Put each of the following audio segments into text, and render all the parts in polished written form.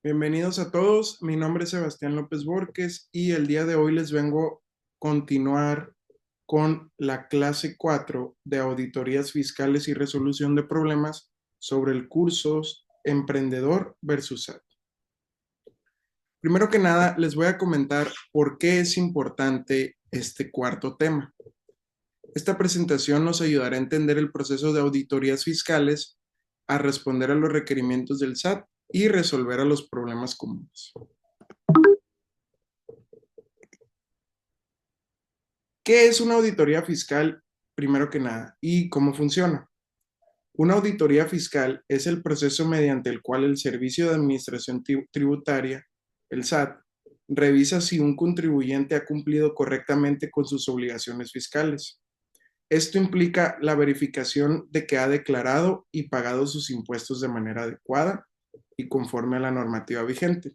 Bienvenidos a todos, mi nombre es Sebastián López Borges y el día de hoy les vengo a continuar con la clase 4 de auditorías fiscales y resolución de problemas sobre el curso Emprendedor versus SAT. Primero que nada, les voy a comentar por qué es importante este cuarto tema. Esta presentación nos ayudará a entender el proceso de auditorías fiscales, a responder a los requerimientos del SAT y resolver a los problemas comunes. ¿Qué es una auditoría fiscal? Primero que nada, ¿y cómo funciona? Una auditoría fiscal es el proceso mediante el cual el Servicio de Administración Tributaria, el SAT, revisa si un contribuyente ha cumplido correctamente con sus obligaciones fiscales. Esto implica la verificación de que ha declarado y pagado sus impuestos de manera adecuada y conforme a la normativa vigente.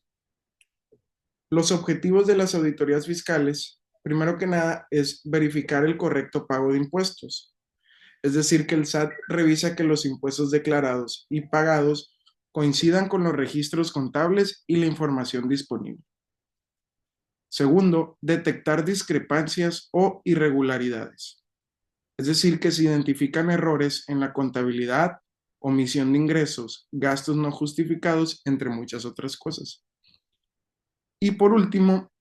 Los objetivos de las auditorías fiscales, primero que nada, es verificar el correcto pago de impuestos. Es decir, que el SAT revisa que los impuestos declarados y pagados coincidan con los registros contables y la información disponible. Segundo, detectar discrepancias o irregularidades. Es decir, que se identifican errores en la contabilidad, omisión de ingresos, gastos no justificados, entre muchas otras cosas. Y por último,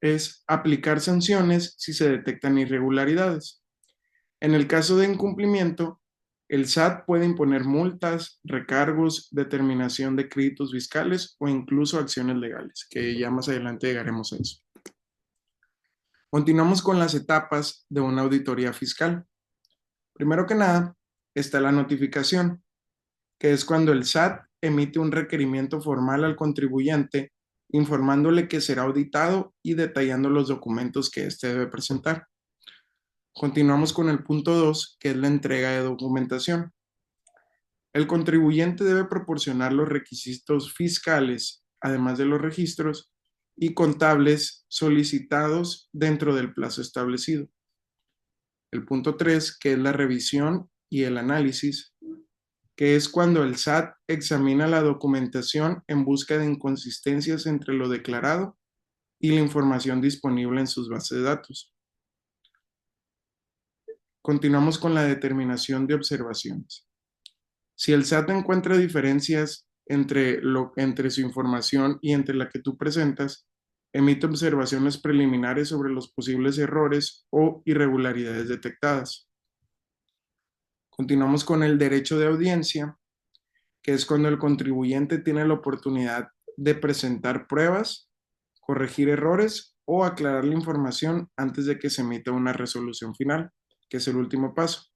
es aplicar sanciones si se detectan irregularidades. En el caso de incumplimiento, el SAT puede imponer multas, recargos, determinación de créditos fiscales o incluso acciones legales, que ya más adelante llegaremos a eso. Continuamos con las etapas de una auditoría fiscal. Primero que nada, está la notificación, que es cuando el SAT emite un requerimiento formal al contribuyente informándole que será auditado y detallando los documentos que éste debe presentar. Continuamos con el punto 2, que es la entrega de documentación. El contribuyente debe proporcionar los requisitos fiscales, además de los registros y contables solicitados dentro del plazo establecido. El punto 3, que es la revisión y el análisis, que es cuando el SAT examina la documentación en busca de inconsistencias entre lo declarado y la información disponible en sus bases de datos. Continuamos con la determinación de observaciones. Si el SAT encuentra diferencias entre su información y entre la que tú presentas, emite observaciones preliminares sobre los posibles errores o irregularidades detectadas. Continuamos con el derecho de audiencia, que es cuando el contribuyente tiene la oportunidad de presentar pruebas, corregir errores o aclarar la información antes de que se emita una resolución final, que es el último paso,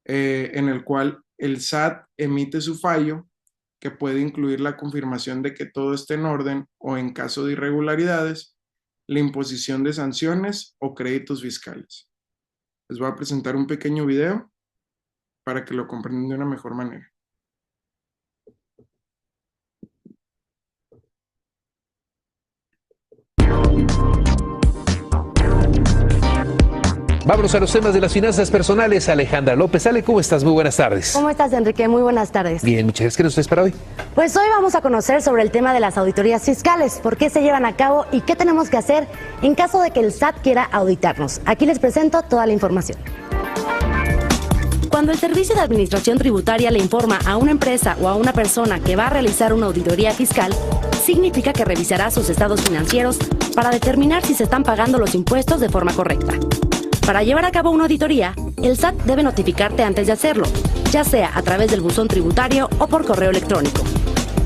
en el cual el SAT emite su fallo, que puede incluir la confirmación de que todo esté en orden o, en caso de irregularidades, la imposición de sanciones o créditos fiscales. Les voy a presentar un pequeño video para que lo comprendan de una mejor manera. Vámonos a los temas de las finanzas personales. Alejandra López. Ale, ¿cómo estás? Muy buenas tardes. ¿Cómo estás, Enrique? Muy buenas tardes. Bien, muchas gracias. ¿Qué nos traes para hoy? Pues hoy vamos a conocer sobre el tema de las auditorías fiscales, por qué se llevan a cabo y qué tenemos que hacer en caso de que el SAT quiera auditarnos. Aquí les presento toda la información. Cuando el Servicio de Administración Tributaria le informa a una empresa o a una persona que va a realizar una auditoría fiscal, significa que revisará sus estados financieros para determinar si se están pagando los impuestos de forma correcta. Para llevar a cabo una auditoría, el SAT debe notificarte antes de hacerlo, ya sea a través del buzón tributario o por correo electrónico.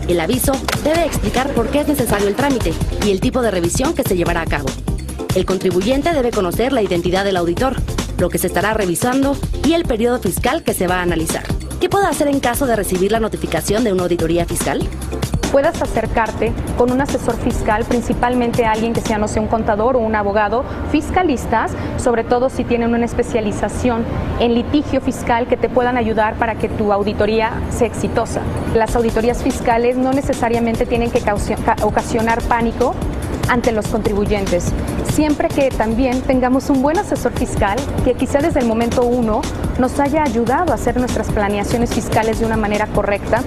El aviso debe explicar por qué es necesario el trámite y el tipo de revisión que se llevará a cabo. El contribuyente debe conocer la identidad del auditor, lo que se estará revisando y el periodo fiscal que se va a analizar. ¿Qué puedo hacer en caso de recibir la notificación de una auditoría fiscal? Puedas acercarte con un asesor fiscal, principalmente alguien que sea, no sé, un contador o un abogado, fiscalistas, sobre todo si tienen una especialización en litigio fiscal que te puedan ayudar para que tu auditoría sea exitosa. Las auditorías fiscales no necesariamente tienen que ocasionar pánico ante los contribuyentes, siempre que también tengamos un buen asesor fiscal que quizá desde el momento 1 nos haya ayudado a hacer nuestras planeaciones fiscales de una manera correcta.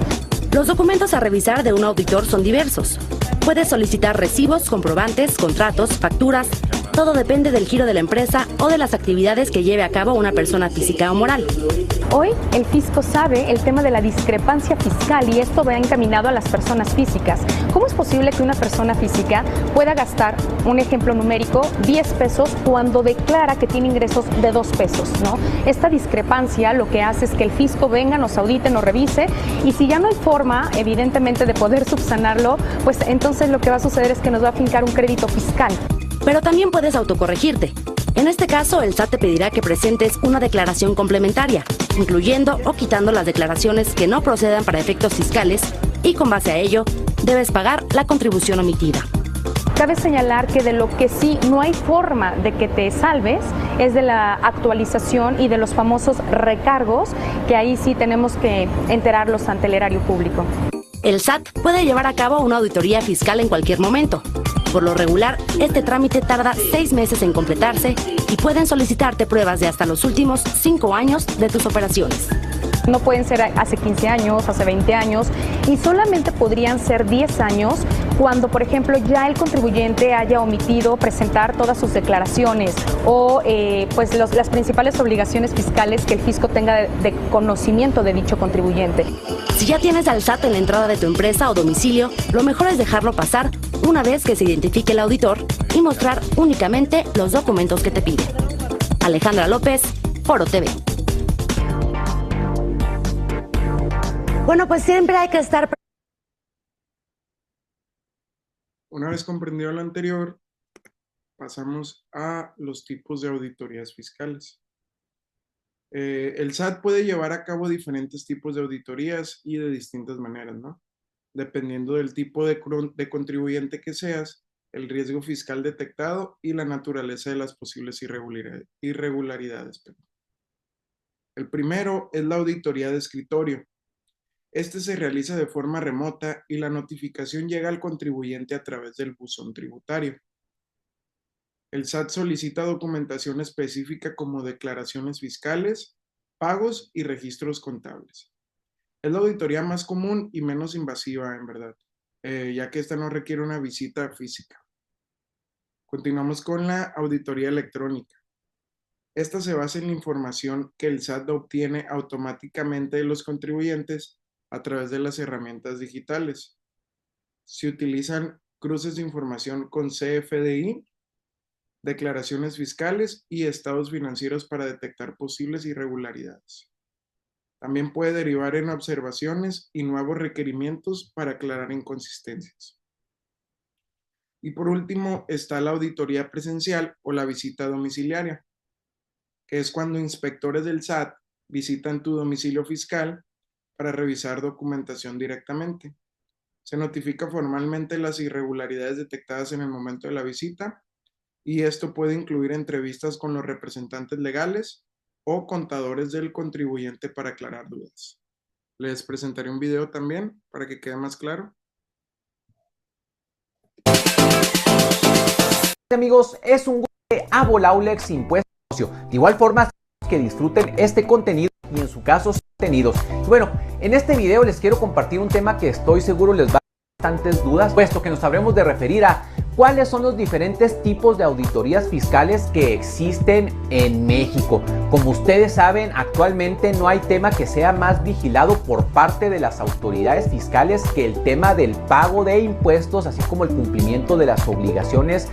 Los documentos a revisar de un auditor son diversos. Puedes solicitar recibos, comprobantes, contratos, facturas. Todo depende del giro de la empresa o de las actividades que lleve a cabo una persona física o moral. Hoy el fisco sabe el tema de la discrepancia fiscal y esto va encaminado a las personas físicas. ¿Cómo es posible que una persona física pueda gastar, un ejemplo numérico, 10 pesos cuando declara que tiene ingresos de 2 pesos, ¿no? Esta discrepancia lo que hace es que el fisco venga, nos audite, nos revise y si ya no hay forma, evidentemente, de poder subsanarlo, pues entonces lo que va a suceder es que nos va a fincar un crédito fiscal. Pero también puedes autocorregirte. En este caso, el SAT te pedirá que presentes una declaración complementaria, incluyendo o quitando las declaraciones que no procedan para efectos fiscales y con base a ello, debes pagar la contribución omitida. Cabe señalar que de lo que sí no hay forma de que te salves es de la actualización y de los famosos recargos, que ahí sí tenemos que enterarlos ante el erario público. El SAT puede llevar a cabo una auditoría fiscal en cualquier momento. Por lo regular, este trámite tarda 6 meses en completarse y pueden solicitarte pruebas de hasta los últimos 5 años de tus operaciones. No pueden ser hace 15 años, hace 20 años y solamente podrían ser 10 años cuando, por ejemplo, ya el contribuyente haya omitido presentar todas sus declaraciones o pues las principales obligaciones fiscales que el fisco tenga de conocimiento de dicho contribuyente. Si ya tienes al SAT en la entrada de tu empresa o domicilio, lo mejor es dejarlo pasar una vez que se identifique el auditor y mostrar únicamente los documentos que te pide. Alejandra López, Foro TV. Bueno, pues siempre hay que estar... Una vez comprendido lo anterior, pasamos a los tipos de auditorías fiscales. El SAT puede llevar a cabo diferentes tipos de auditorías y de distintas maneras, ¿no? Dependiendo del tipo de contribuyente que seas, el riesgo fiscal detectado y la naturaleza de las posibles irregularidades. El primero es la auditoría de escritorio. Este se realiza de forma remota y la notificación llega al contribuyente a través del buzón tributario. El SAT solicita documentación específica como declaraciones fiscales, pagos y registros contables. Es la auditoría más común y menos invasiva, en verdad, ya que esta no requiere una visita física. Continuamos con la auditoría electrónica. Esta se basa en la información que el SAT obtiene automáticamente de los contribuyentes a través de las herramientas digitales. Se utilizan cruces de información con CFDI, declaraciones fiscales y estados financieros para detectar posibles irregularidades. También puede derivar en observaciones y nuevos requerimientos para aclarar inconsistencias. Y por último está la auditoría presencial o la visita domiciliaria, que es cuando inspectores del SAT visitan tu domicilio fiscal para revisar documentación directamente. Se notifica formalmente las irregularidades detectadas en el momento de la visita y esto puede incluir entrevistas con los representantes legales o contadores del contribuyente para aclarar dudas. Les presentaré un video también para que quede más claro. Amigos, es un gusto de Abolaulex Impuestos. De igual forma, que disfruten este contenido y en su caso contenidos. Bueno, en este video les quiero compartir un tema que estoy seguro les va a dar bastantes dudas, puesto que nos habremos de referir a cuáles son los diferentes tipos de auditorías fiscales que existen en México. Como ustedes saben, actualmente no hay tema que sea más vigilado por parte de las autoridades fiscales que el tema del pago de impuestos, así como el cumplimiento de las obligaciones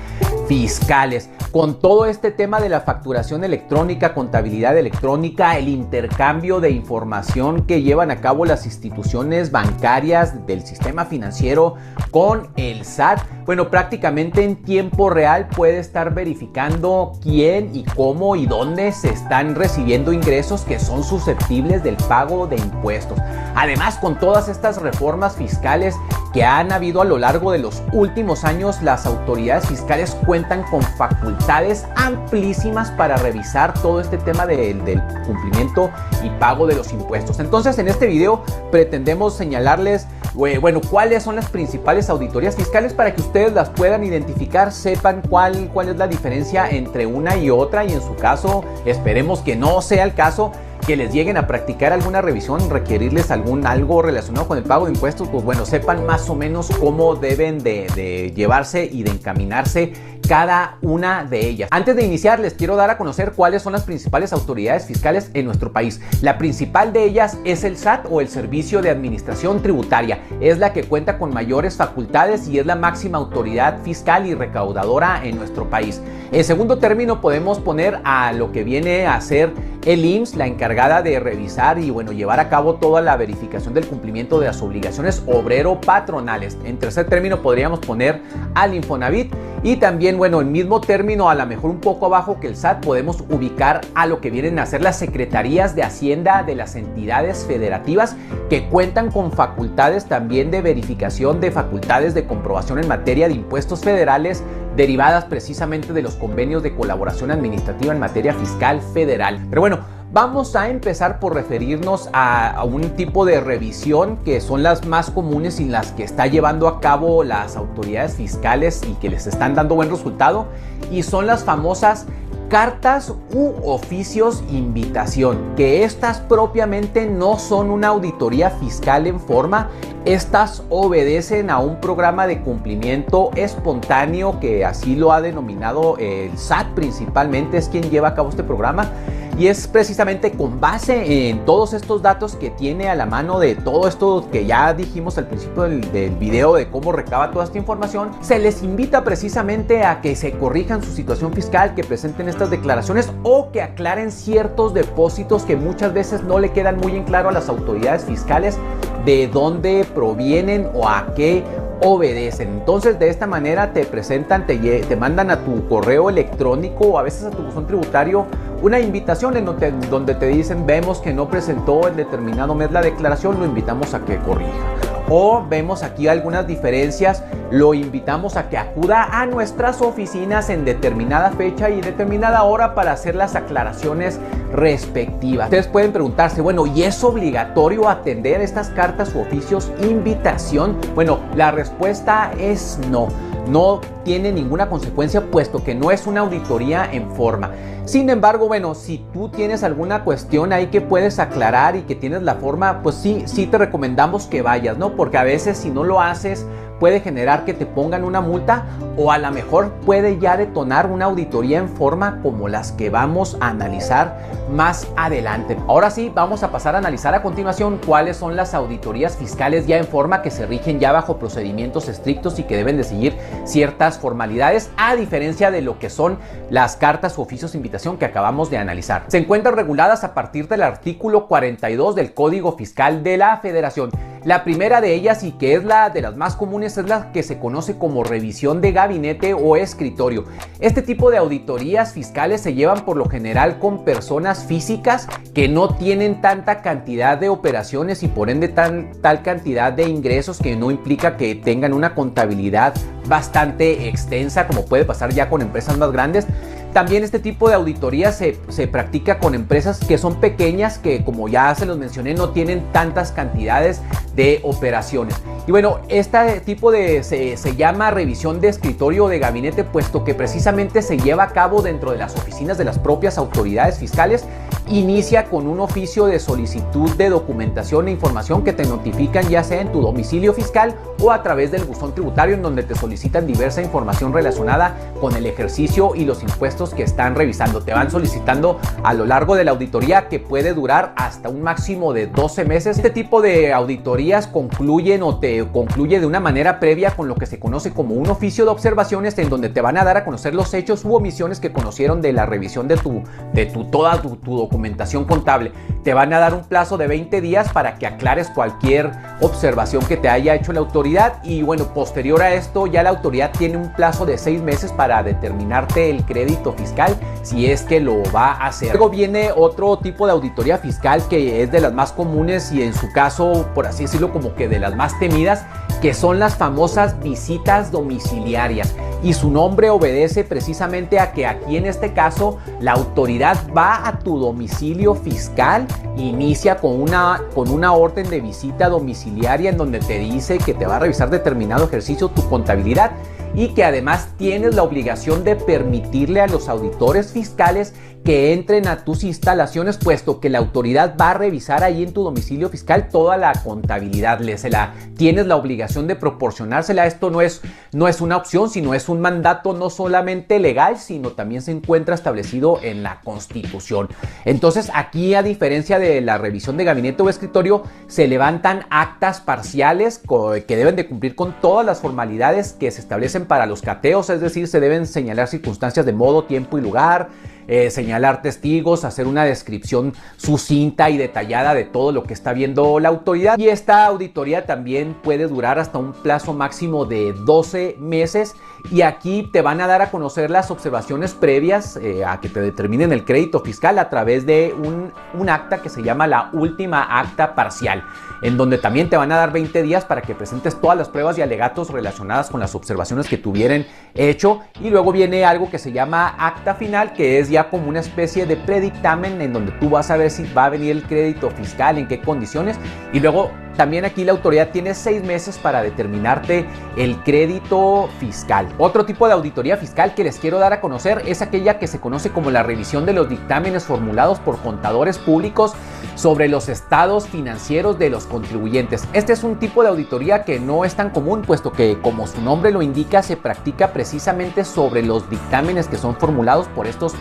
fiscales. Con todo este tema de la facturación electrónica, contabilidad electrónica, el intercambio de información que llevan a cabo las instituciones bancarias del sistema financiero con el SAT, bueno, prácticamente en tiempo real puede estar verificando quién y cómo y dónde se están recibiendo ingresos que son susceptibles del pago de impuestos. Además, con todas estas reformas fiscales que han habido a lo largo de los últimos años, las autoridades fiscales cuentan con facultades amplísimas para revisar todo este tema del cumplimiento y pago de los impuestos. Entonces, en este video pretendemos señalarles, bueno, cuáles son las principales auditorías fiscales para que ustedes las puedan identificar, sepan cuál es la diferencia entre una y otra y en su caso, esperemos que no sea el caso, que les lleguen a practicar alguna revisión, requerirles algo relacionado con el pago de impuestos, pues bueno, sepan más o menos cómo deben de llevarse y de encaminarse cada una de ellas. Antes de iniciar, les quiero dar a conocer cuáles son las principales autoridades fiscales en nuestro país. La principal de ellas es el SAT, o el Servicio de Administración Tributaria. Es la que cuenta con mayores facultades y es la máxima autoridad fiscal y recaudadora en nuestro país. En segundo término, podemos poner a lo que viene a ser el IMSS, la encargada de revisar y bueno, llevar a cabo toda la verificación del cumplimiento de las obligaciones obrero-patronales. En tercer término, podríamos poner al Infonavit. Y también, bueno, en mismo término, a lo mejor un poco abajo que el SAT, podemos ubicar a lo que vienen a ser las secretarías de Hacienda de las entidades federativas, que cuentan con facultades también de verificación, de facultades de comprobación en materia de impuestos federales, derivadas precisamente de los convenios de colaboración administrativa en materia fiscal federal. Pero bueno, vamos a empezar por referirnos a un tipo de revisión que son las más comunes y las que está llevando a cabo las autoridades fiscales y que les están dando buen resultado, y son las famosas cartas u oficios invitación, que estas propiamente no son una auditoría fiscal en forma. Estas obedecen a un programa de cumplimiento espontáneo, que así lo ha denominado el SAT, principalmente es quien lleva a cabo este programa. Y es precisamente con base en todos estos datos que tiene a la mano, de todo esto que ya dijimos al principio del video, de cómo recaba toda esta información, se les invita precisamente a que se corrijan su situación fiscal, que presenten estas declaraciones o que aclaren ciertos depósitos que muchas veces no le quedan muy en claro a las autoridades fiscales de dónde provienen o a qué obedecen. Entonces, de esta manera te presentan, te mandan a tu correo electrónico o a veces a tu buzón tributario una invitación en donde te dicen: vemos que no presentó en determinado mes la declaración, lo invitamos a que corrija. O vemos aquí algunas diferencias, lo invitamos a que acuda a nuestras oficinas en determinada fecha y determinada hora para hacer las aclaraciones respectivas. Ustedes pueden preguntarse, bueno, ¿y es obligatorio atender estas cartas u oficios invitación? Bueno, la respuesta es no. No tiene ninguna consecuencia, puesto que no es una auditoría en forma. Sin embargo, bueno, si tú tienes alguna cuestión ahí que puedes aclarar y que tienes la forma, pues sí te recomendamos que vayas, ¿no? Porque a veces, si no lo haces, puede generar que te pongan una multa, o a lo mejor puede ya detonar una auditoría en forma como las que vamos a analizar más adelante. Ahora sí, vamos a pasar a analizar a continuación cuáles son las auditorías fiscales ya en forma, que se rigen ya bajo procedimientos estrictos y que deben de seguir ciertas formalidades, a diferencia de lo que son las cartas u oficios de invitación que acabamos de analizar. Se encuentran reguladas a partir del artículo 42 del Código Fiscal de la Federación. La primera de ellas, y que es la de las más comunes, es la que se conoce como revisión de gabinete o escritorio. Este tipo de auditorías fiscales se llevan por lo general con personas físicas que no tienen tanta cantidad de operaciones y por ende tal cantidad de ingresos, que no implica que tengan una contabilidad bastante extensa, como puede pasar ya con empresas más grandes. También este tipo de auditoría se practica con empresas que son pequeñas, que, como ya se los mencioné, no tienen tantas cantidades de operaciones. Y bueno, este tipo se llama revisión de escritorio o de gabinete, puesto que precisamente se lleva a cabo dentro de las oficinas de las propias autoridades fiscales. Inicia con un oficio de solicitud de documentación e información que te notifican, ya sea en tu domicilio fiscal o a través del buzón tributario, en donde te solicitan diversa información relacionada con el ejercicio y los impuestos que están revisando. Te van solicitando a lo largo de la auditoría, que puede durar hasta un máximo de 12 meses. Este tipo de auditorías concluye de una manera previa con lo que se conoce como un oficio de observaciones, en donde te van a dar a conocer los hechos u omisiones que conocieron de la revisión de toda tu documentación contable. Te van a dar un plazo de 20 días para que aclares cualquier observación que te haya hecho la autoridad, y bueno, posterior a esto ya la autoridad tiene un plazo de 6 meses para determinarte el crédito fiscal, si es que lo va a hacer. Luego viene otro tipo de auditoría fiscal, que es de las más comunes y en su caso, por así decirlo, como que de las más temidas, que son las famosas visitas domiciliarias. Y su nombre obedece precisamente a que aquí, en este caso, la autoridad va a tu domicilio fiscal, inicia con una orden de visita domiciliaria, en donde te dice que te va a revisar determinado ejercicio, tu contabilidad, y que además tienes la obligación de permitirle a los auditores fiscales que entren a tus instalaciones, puesto que la autoridad va a revisar ahí en tu domicilio fiscal toda la contabilidad. Tienes la obligación de proporcionársela. Esto no es una opción, sino es un mandato no solamente legal, sino también se encuentra establecido en la Constitución. Entonces, aquí, a diferencia de la revisión de gabinete o escritorio, se levantan actas parciales que deben de cumplir con todas las formalidades que se establecen para los cateos, es decir, se deben señalar circunstancias de modo, tiempo y lugar, señalar testigos, hacer una descripción sucinta y detallada de todo lo que está viendo la autoridad. Y esta auditoría también puede durar hasta un plazo máximo de 12 meses. Y aquí te van a dar a conocer las observaciones previas a que te determinen el crédito fiscal a través de un acta que se llama la última acta parcial, en donde también te van a dar 20 días para que presentes todas las pruebas y alegatos relacionadas con las observaciones que tuvieran hecho. Y luego viene algo que se llama acta final, que es ya como una especie de predictamen en donde tú vas a ver si va a venir el crédito fiscal, en qué condiciones. Y luego también aquí la autoridad tiene 6 meses para determinarte el crédito fiscal. Otro tipo de auditoría fiscal que les quiero dar a conocer es aquella que se conoce como la revisión de los dictámenes formulados por contadores públicos sobre los estados financieros de los contribuyentes. Este es un tipo de auditoría que no es tan común, puesto que, como su nombre lo indica, se practica precisamente sobre los dictámenes que son formulados por estos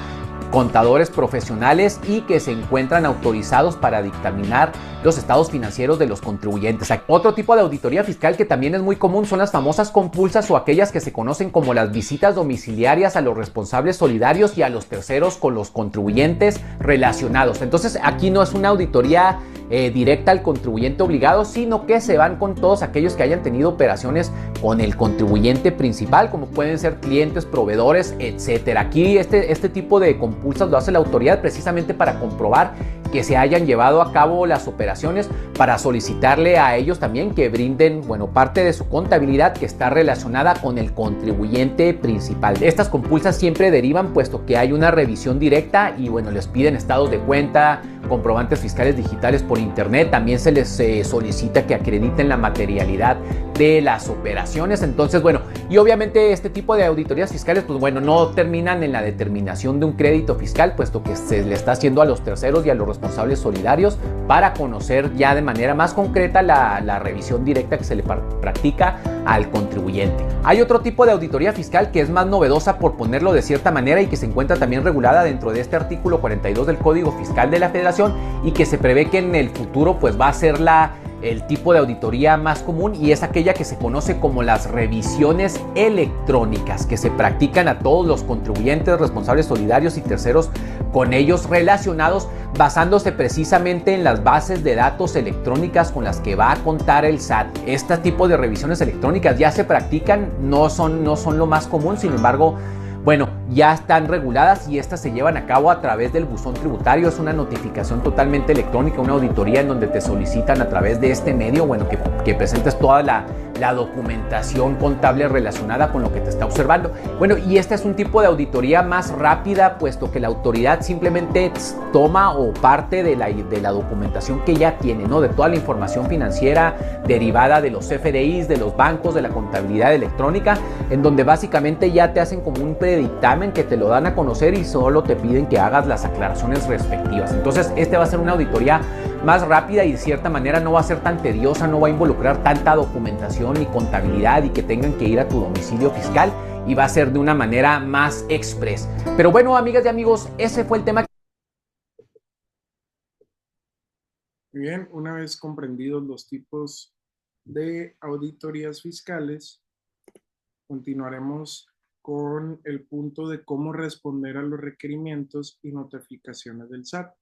contadores profesionales y que se encuentran autorizados para dictaminar los estados financieros de los contribuyentes. Otro tipo de auditoría fiscal que también es muy común son las famosas compulsas, o aquellas que se conocen como las visitas domiciliarias a los responsables solidarios y a los terceros con los contribuyentes relacionados. Entonces, aquí no es una auditoría directa al contribuyente obligado, sino que se van con todos aquellos que hayan tenido operaciones con el contribuyente principal, como pueden ser clientes, proveedores, etcétera. Aquí este tipo de compulsas lo hace la autoridad precisamente para comprobar que se hayan llevado a cabo las operaciones, para solicitarle a ellos también que brinden, parte de su contabilidad que está relacionada con el contribuyente principal. Estas compulsas siempre derivan, puesto que hay una revisión directa y les piden estados de cuenta, comprobantes fiscales digitales por internet. También se les solicita que acrediten la materialidad de las operaciones. Entonces, y obviamente este tipo de auditorías fiscales, no terminan en la determinación de un crédito fiscal, puesto que se le está haciendo a los terceros y a los responsables solidarios para conocer ya de manera más concreta la revisión directa que se le practica al contribuyente. Hay otro tipo de auditoría fiscal que es más novedosa, por ponerlo de cierta manera, y que se encuentra también regulada dentro de este artículo 42 del Código Fiscal de la Federación, y que se prevé que en el futuro va a ser el tipo de auditoría más común, y es aquella que se conoce como las revisiones electrónicas, que se practican a todos los contribuyentes, responsables solidarios y terceros con ellos relacionados, basándose precisamente en las bases de datos electrónicas con las que va a contar el SAT. Este tipo de revisiones electrónicas ya se practican, no son lo más común, sin embargo, ya están reguladas, y estas se llevan a cabo a través del buzón tributario. Es una notificación totalmente electrónica, una auditoría en donde te solicitan a través de este medio, que presentes toda la documentación contable relacionada con lo que te está observando. Y este es un tipo de auditoría más rápida, puesto que la autoridad simplemente toma o parte de la documentación que ya tiene, de toda la información financiera derivada de los CFDIs, de los bancos, de la contabilidad electrónica, en donde básicamente ya te hacen como un predictamen que te lo dan a conocer y solo te piden que hagas las aclaraciones respectivas. Entonces, va a ser una auditoría más rápida y de cierta manera no va a ser tan tediosa, no va a involucrar tanta documentación y contabilidad y que tengan que ir a tu domicilio fiscal, y va a ser de una manera más express. Pero amigas y amigos, ese fue el tema. Bien, una vez comprendidos los tipos de auditorías fiscales, continuaremos con el punto de cómo responder a los requerimientos y notificaciones del SAT.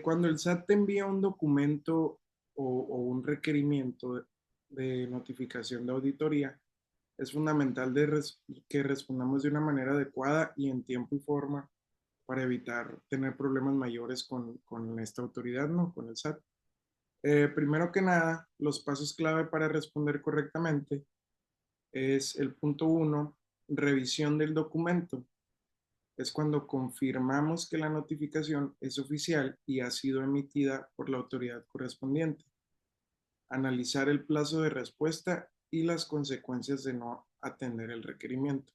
Cuando el SAT te envía un documento o un requerimiento de notificación de auditoría, es fundamental que respondamos de una manera adecuada y en tiempo y forma, para evitar tener problemas mayores con esta autoridad, con el SAT. Primero que nada, los pasos clave para responder correctamente es el punto 1, revisión del documento. Es cuando confirmamos que la notificación es oficial y ha sido emitida por la autoridad correspondiente. Analizar el plazo de respuesta y las consecuencias de no atender el requerimiento.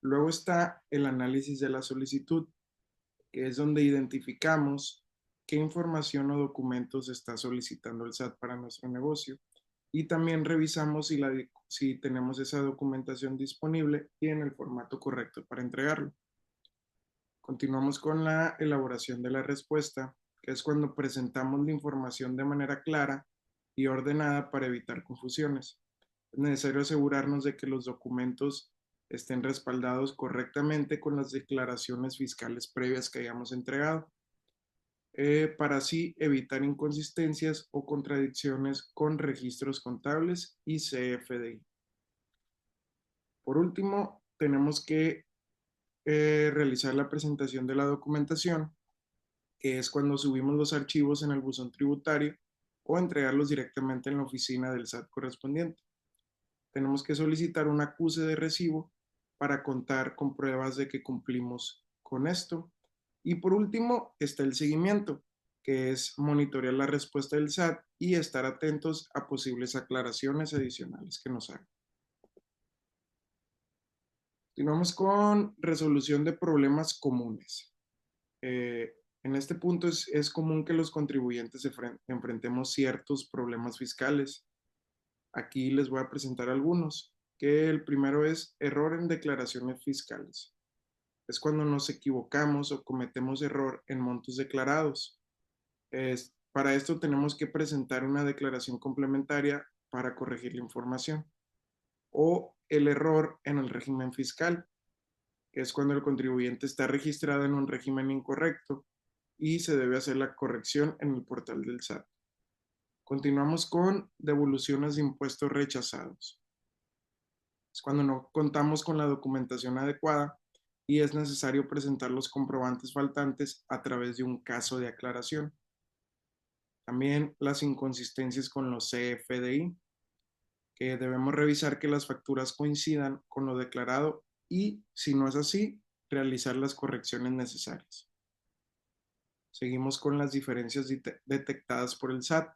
Luego está el análisis de la solicitud, que es donde identificamos qué información o documentos está solicitando el SAT para nuestro negocio. Y también revisamos si tenemos esa documentación disponible y en el formato correcto para entregarlo. Continuamos con la elaboración de la respuesta, que es cuando presentamos la información de manera clara y ordenada para evitar confusiones. Es necesario asegurarnos de que los documentos estén respaldados correctamente con las declaraciones fiscales previas que hayamos entregado, para así evitar inconsistencias o contradicciones con registros contables y CFDI. Por último, tenemos que realizar la presentación de la documentación, que es cuando subimos los archivos en el buzón tributario o entregarlos directamente en la oficina del SAT correspondiente. Tenemos que solicitar un acuse de recibo para contar con pruebas de que cumplimos con esto. Y por último está el seguimiento, que es monitorear la respuesta del SAT y estar atentos a posibles aclaraciones adicionales que nos hagan. Continuamos con resolución de problemas comunes. En este punto es común que los contribuyentes enfrentemos ciertos problemas fiscales. Aquí les voy a presentar algunos, que el primero es error en declaraciones fiscales. Es cuando nos equivocamos o cometemos error en montos declarados. Para esto tenemos que presentar una declaración complementaria para corregir la información. O el error en el régimen fiscal, que es cuando el contribuyente está registrado en un régimen incorrecto y se debe hacer la corrección en el portal del SAT. Continuamos con devoluciones de impuestos rechazados. Es cuando no contamos con la documentación adecuada y es necesario presentar los comprobantes faltantes a través de un caso de aclaración. También las inconsistencias con los CFDI, que debemos revisar que las facturas coincidan con lo declarado y, si no es así, realizar las correcciones necesarias. Seguimos con las diferencias detectadas por el SAT,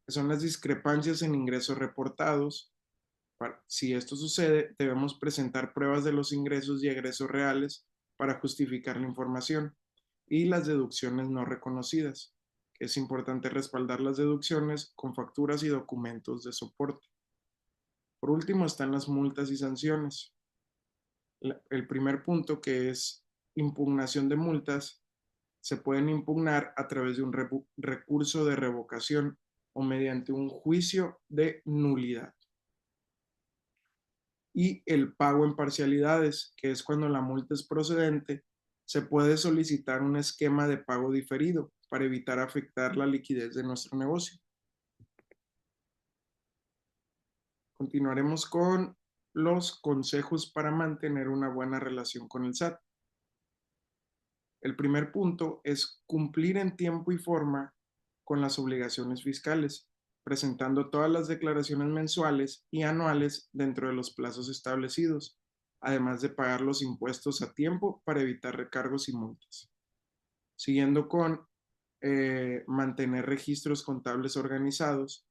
que son las discrepancias en ingresos reportados. Si esto sucede, debemos presentar pruebas de los ingresos y egresos reales para justificar la información y las deducciones no reconocidas. Es importante respaldar las deducciones con facturas y documentos de soporte. Por último, están las multas y sanciones. El primer punto, que es impugnación de multas, se pueden impugnar a través de un recurso de revocación o mediante un juicio de nulidad. Y el pago en parcialidades, que es cuando la multa es procedente, se puede solicitar un esquema de pago diferido para evitar afectar la liquidez de nuestro negocio. Continuaremos con los consejos para mantener una buena relación con el SAT. El primer punto es cumplir en tiempo y forma con las obligaciones fiscales, presentando todas las declaraciones mensuales y anuales dentro de los plazos establecidos, además de pagar los impuestos a tiempo para evitar recargos y multas. Siguiendo con mantener registros contables organizados.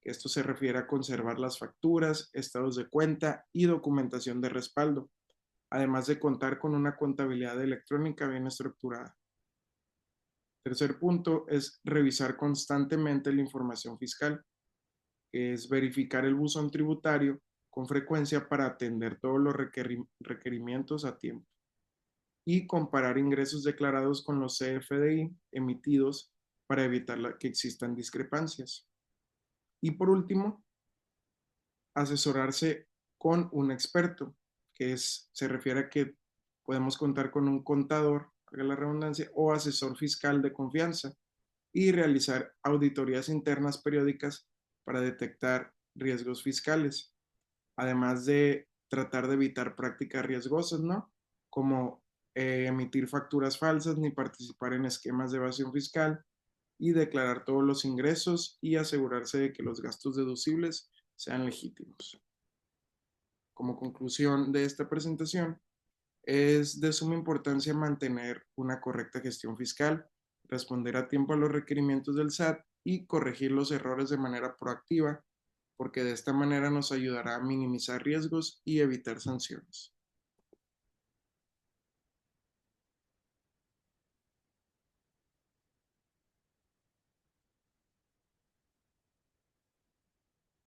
Esto se refiere a conservar las facturas, estados de cuenta y documentación de respaldo, además de contar con una contabilidad electrónica bien estructurada. Tercer punto es revisar constantemente la información fiscal, que es verificar el buzón tributario con frecuencia para atender todos los requerimientos a tiempo y comparar ingresos declarados con los CFDI emitidos para evitar que existan discrepancias. Y por último, asesorarse con un experto, que se refiere a que podemos contar con un contador, valga la redundancia, o asesor fiscal de confianza y realizar auditorías internas periódicas para detectar riesgos fiscales, además de tratar de evitar prácticas riesgosas, ¿no? Como emitir facturas falsas ni participar en esquemas de evasión fiscal y declarar todos los ingresos y asegurarse de que los gastos deducibles sean legítimos. Como conclusión de esta presentación, es de suma importancia mantener una correcta gestión fiscal, responder a tiempo a los requerimientos del SAT y corregir los errores de manera proactiva, porque de esta manera nos ayudará a minimizar riesgos y evitar sanciones.